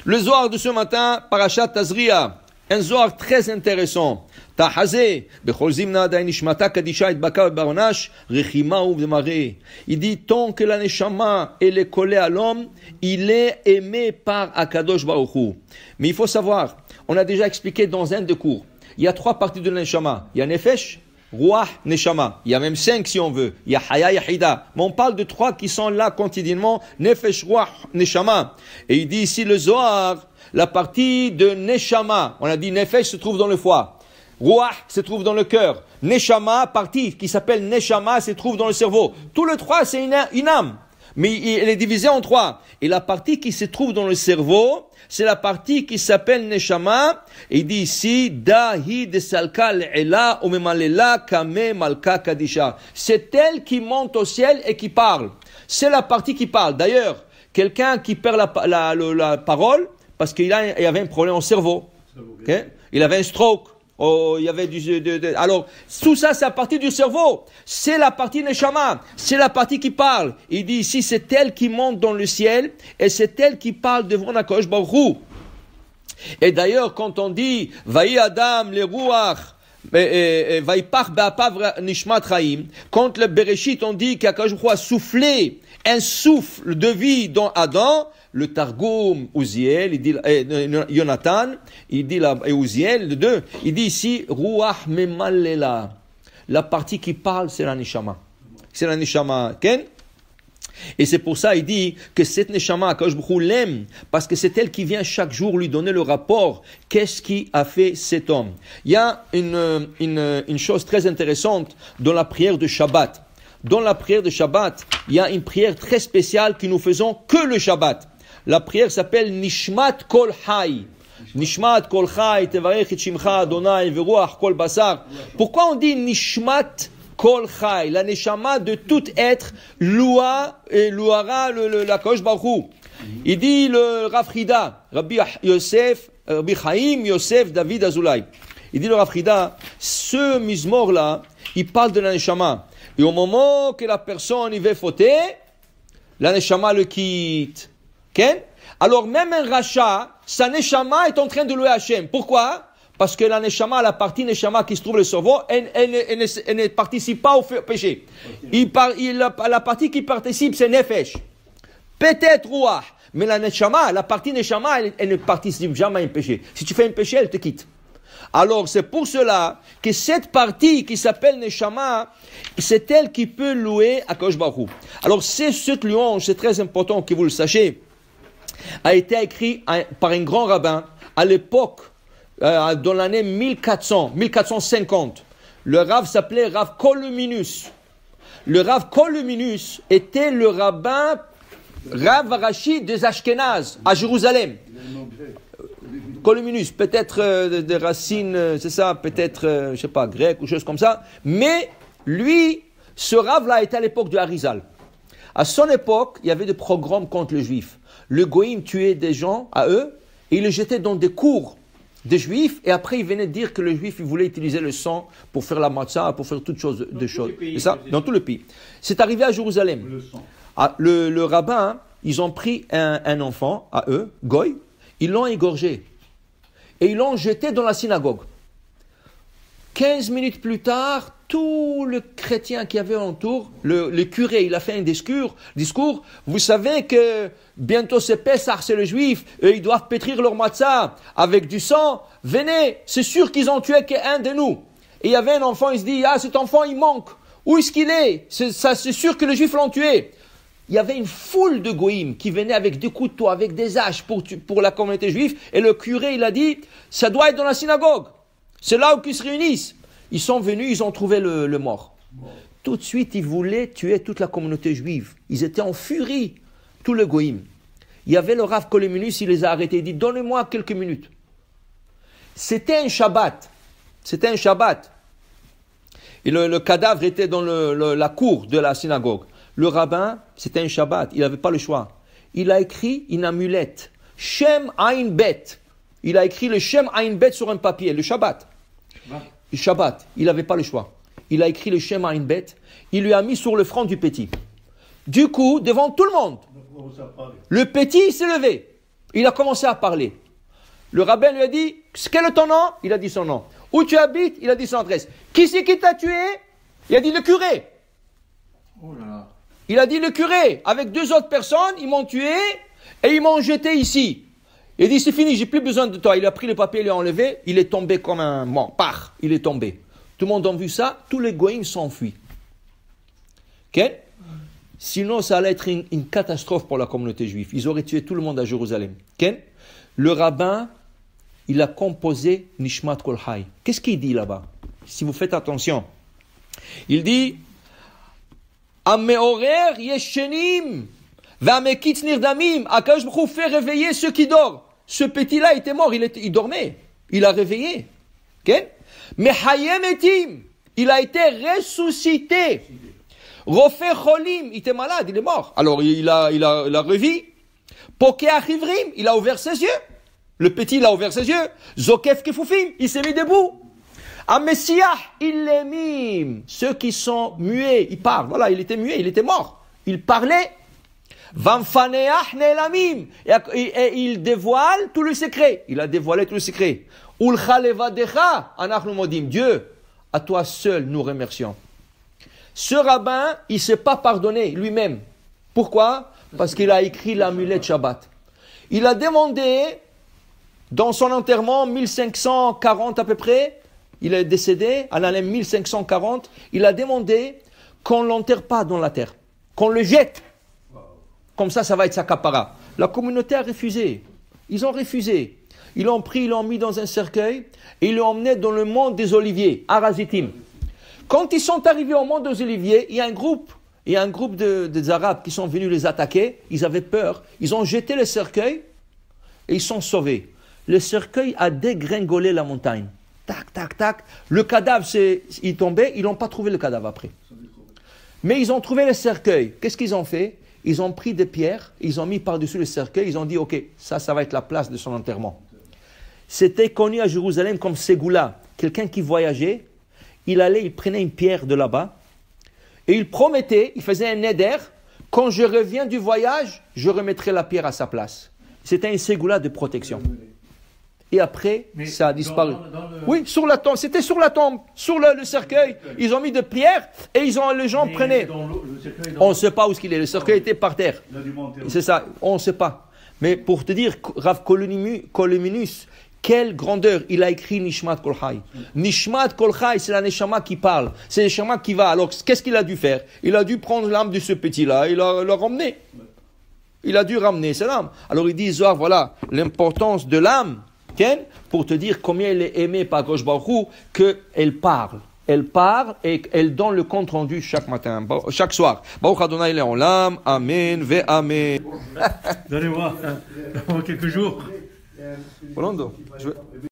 Le Zohar de ce matin, Parashat Tazria, un Zohar très intéressant. Il dit, tant que la neshama elle est collée à l'homme, il est aimé par Akadosh Baruch Hu. Mais il faut savoir, on a déjà expliqué dans un des cours, il y a 3 parties de la neshama. Il y a Nefesh, Ruach, Neshama. Il y a même 5 si on veut. Il y a Haya, Yahida. Mais on parle de 3 qui sont là quotidiennement. Nefesh, Ruach, Neshama. Et il dit ici le Zohar, la partie de Neshama. On a dit Nefesh se trouve dans le foie. Ruach se trouve dans le cœur. Neshama, partie qui s'appelle Neshama, se trouve dans le cerveau. Tout le 3, c'est une âme. Mais elle est divisée en 3. Et la partie qui se trouve dans le cerveau, c'est la partie qui s'appelle Neshama. Et il dit ici, Dahi de Salka le'ela umemalela kame malka kadisha. C'est elle qui monte au ciel et qui parle. C'est la partie qui parle. D'ailleurs, quelqu'un qui perd la parole, parce qu'il y avait un problème au cerveau. Okay? Il avait un stroke. Oh, il y avait alors, tout ça, c'est la partie du cerveau. C'est la partie Neshama. C'est la partie qui parle. Il dit ici, c'est elle qui monte dans le ciel et c'est elle qui parle devant Akadosh Baruch Hu. Et d'ailleurs, quand on dit, Vayi Adam, le Ruach, Vaipach Be'apav Nishmat Chaim, quand le Bereshit, on dit qu'Akadosh Baruch Hu a soufflé un souffle de vie dans Adam, le Targum, Uziel, il dit, Jonathan, il dit là, et Uziel, les deux, il dit ici, Ruach Memalela. La partie qui parle, c'est la Neshama. C'est la Neshama, Ken? Et c'est pour ça, il dit que cette Neshama, Akadosh Baruch Hu l'aime, parce que c'est elle qui vient chaque jour lui donner le rapport. Qu'est-ce qui a fait cet homme? Il y a une chose très intéressante dans la prière de Shabbat. Dans la prière de Shabbat, il y a une prière très spéciale que nous faisons que le Shabbat. La prière s'appelle Nishmat Kol Chai. Nishmat Kol Chai, Tevarech et Shimcha Adonai, Veruach Kol Basar. Pourquoi on dit Nishmat Kol Chai? La Neshama de tout être, loua et louara la Akadosh Baruch Hu. Il dit le Rav Frida, Rabbi Chaim Yosef David Azoulay. Il dit le Rav Frida, ce mizmor là, il parle de la Neshama. Et au moment que la personne y va fauter, la Neshama le quitte. Okay? Alors même un rachat, sa Neshama est en train de louer Hachem. Pourquoi? Parce que la Neshama, la partie Neshama qui se trouve dans le cerveau, elle ne participe pas au péché. La partie qui participe, c'est Nefesh. Peut-être Ruach. Mais la Neshama, la partie Neshama, elle ne participe jamais à un péché. Si tu fais un péché, elle te quitte. Alors, c'est pour cela que cette partie qui s'appelle Neshama, c'est elle qui peut louer Akadosh Baruch Hu. Alors, cette louange, c'est très important que vous le sachiez, a été écrit par un grand rabbin à l'époque, dans l'année 1450. Le Rav s'appelait Rav Koluminus. Le Rav Koluminus était le rabbin Rav Rashi des Ashkénazes à Jérusalem. Koluminus, peut-être des racines, c'est ça, peut-être, je sais pas, grec ou chose comme ça. Mais lui, ce Rav-là était à l'époque de Harizal. À son époque, il y avait des programmes contre les Juifs. Le Goïm tuait des gens à eux et il les jetait dans des cours des Juifs. Et après, il venait dire que les Juifs ils voulaient utiliser le sang pour faire la matzah, pour faire toutes choses de choses. C'est ça, dans tout le pays. C'est arrivé à Jérusalem. Le rabbin, ils ont pris un enfant à eux, Goï, ils l'ont égorgé. Et ils l'ont jeté dans la synagogue. 15 minutes plus tard, tout le chrétien qui avait autour, le curé, il a fait un discours. Vous savez que bientôt c'est Pessah, c'est le juif, et ils doivent pétrir leur matzah avec du sang. Venez, c'est sûr qu'ils ont tué qu'un de nous. Et il y avait un enfant, il se dit, cet enfant il manque. Où est-ce qu'il est? C'est sûr que les juifs l'ont tué. Il y avait une foule de goïms qui venaient avec des couteaux, avec des haches pour la communauté juive. Et le curé, il a dit, ça doit être dans la synagogue. C'est là où ils se réunissent. Ils sont venus, ils ont trouvé le mort. Tout de suite, ils voulaient tuer toute la communauté juive. Ils étaient en furie, tout le goïm. Il y avait le Rav Koluminus, il les a arrêtés. Il dit, donnez-moi quelques minutes. C'était un Shabbat. Et le cadavre était dans la cour de la synagogue. Le rabbin, c'était un Shabbat, il n'avait pas le choix. Il a écrit une amulette, Shem Ain Bet. Il a écrit le Shem Ain Bet sur un papier, le Shabbat. Le Shabbat, il n'avait pas le choix. Il a écrit le Shem Ain Bet, il lui a mis sur le front du petit. Du coup, devant tout le monde, le petit s'est levé. Il a commencé à parler. Le rabbin lui a dit, quel est ton nom? Il a dit son nom. Où tu habites? Il a dit son adresse. Qui c'est qui t'a tué? Il a dit le curé. Oh là là. Il a dit le curé. Avec 2 autres personnes, ils m'ont tué et ils m'ont jeté ici. Il a dit c'est fini, j'ai plus besoin de toi. Il a pris le papier, il l'a enlevé, il est tombé comme un mort. Par, il est tombé. Tout le monde a vu ça, tous les goïms s'enfuient. Ok? Sinon, ça allait être une catastrophe pour la communauté juive. Ils auraient tué tout le monde à Jérusalem. Ok? Le rabbin, il a composé Nishmat Kol Hay. Qu'est-ce qu'il dit là-bas? Si vous faites attention, il dit Ameorer yeshenim v'amekitz nirdamim. Akadosh Baruch Hu fait réveiller ceux qui dorment. Ce petit-là était mort, il dormait. Il a réveillé. Okay? Mais hayem etim, il a été ressuscité. Rofer cholim, il était malade, il est mort. Alors il a revu. Pokeach ivrim, il a ouvert ses yeux. Le petit, il a ouvert ses yeux. Zokef kefufim, il s'est mis debout. Amessiah, illemim, ceux qui sont muets, ils parlent. Voilà, il était muet, il était mort. Il parlait. Vamfaneach nelamim, et il dévoile tout le secret. Il a dévoilé tout le secret. Ulcha levadecha, anachnu modim. Dieu, à toi seul nous remercions. Ce rabbin, il ne s'est pas pardonné lui-même. Pourquoi? Parce qu'il a écrit l'amulette Shabbat. Il a demandé, dans son enterrement, 1540 à peu près, il est décédé, à l'année 1540, il a demandé qu'on ne l'enterre pas dans la terre, qu'on le jette. Comme ça va être sa capara. La communauté a refusé. Ils ont refusé. Ils l'ont pris, ils l'ont mis dans un cercueil et ils l'ont emmené dans le monde des oliviers, Arazitim. Quand ils sont arrivés au monde des oliviers, il y a un groupe des Arabes qui sont venus les attaquer. Ils avaient peur. Ils ont jeté le cercueil et ils sont sauvés. Le cercueil a dégringolé la montagne. Tac, tac, tac. Le cadavre, il tombait. Ils n'ont pas trouvé le cadavre après. Mais ils ont trouvé le cercueil. Qu'est-ce qu'ils ont fait? Ils ont pris des pierres, ils ont mis par-dessus le cercueil, ils ont dit, ok, ça va être la place de son enterrement. C'était connu à Jérusalem comme Ségoula. Quelqu'un qui voyageait, il prenait une pierre de là-bas, et il promettait, il faisait un neder, quand je reviens du voyage, je remettrai la pierre à sa place. C'était un Ségoula de protection. Et après, ça a disparu. Oui, sur la tombe. C'était sur la tombe, sur le cercueil. Ils ont mis de pierres et les gens prenaient. On ne sait pas où il est. Le cercueil était par terre. C'est ça, on ne sait pas. Mais pour te dire, Rav Kolominus, quelle grandeur, il a écrit Nishmat Kol Hay. Nishmat Kol Hay, c'est la Neshama qui parle. C'est la Neshama qui va. Alors, qu'est-ce qu'il a dû faire? Il a dû prendre l'âme de ce petit-là et l'a ramener. Il a dû ramener cette âme. Alors, il dit, Zohar, voilà, l'importance de l'âme. Pour te dire combien elle est aimée par Akadosh Baruch Hu, qu'elle parle. Elle parle et elle donne le compte rendu chaque matin, chaque soir. Baruch Adonai Le'olam, Amen, ve Amen. Vous allez voir, dans quelques jours. Rolando,